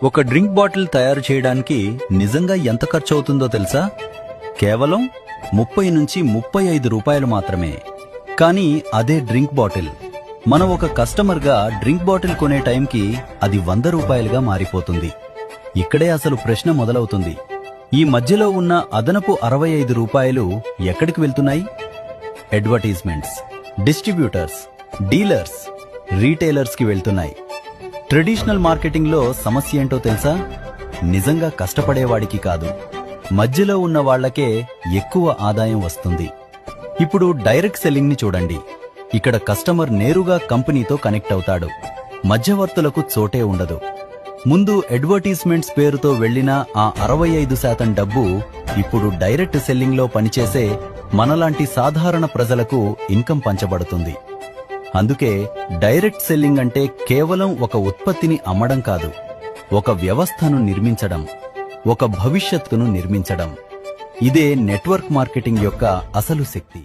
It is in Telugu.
ఒక డ్రింక్ బాటిల్ తయారు చేయడానికి నిజంగా ఎంత ఖర్చు అవుతుందో తెలుసా? కేవలం 30 నుంచి 35 రూపాయలు మాత్రమే. కానీ అదే డ్రింక్ బాటిల్ మనం ఒక కస్టమర్గా డ్రింక్ బాటిల్ కొనే టైంకి అది 100 రూపాయలుగా మారిపోతుంది. ఇక్కడే అసలు ప్రశ్న మొదలవుతుంది. ఈ మధ్యలో ఉన్న అదనపు 65 రూపాయలు ఎక్కడికి వెళ్తున్నాయి? అడ్వర్టైజ్మెంట్స్, డిస్ట్రిబ్యూటర్స్, డీలర్స్, రీటైలర్స్ కి వెళ్తున్నాయి. ట్రెడిషనల్ మార్కెటింగ్లో సమస్య ఏంటో తెలుసా? నిజంగా కష్టపడేవాడికి కాదు, మధ్యలో ఉన్న వాళ్లకే ఎక్కువ ఆదాయం వస్తుంది. ఇప్పుడు డైరెక్ట్ సెల్లింగ్ ని చూడండి. ఇక్కడ కస్టమర్ నేరుగా కంపెనీతో కనెక్ట్ అవుతాడు. మధ్యవర్తులకు చోటే ఉండదు. ముందు అడ్వర్టైజ్మెంట్స్ పేరుతో వెళ్లిన ఆ 65% డబ్బు ఇప్పుడు డైరెక్ట్ సెల్లింగ్ లో పనిచేసే మనలాంటి సాధారణ ప్రజలకు ఇన్కమ్ పంచబడుతుంది. అందుకే డైరెక్ట్ సెల్లింగ్ అంటే కేవలం ఒక ఉత్పత్తిని అమ్మడం కాదు, ఒక వ్యవస్థను నిర్మించడం, ఒక భవిష్యత్తును నిర్మించడం. ఇదే నెట్వర్క్ మార్కెటింగ్ యొక్క అసలు శక్తి.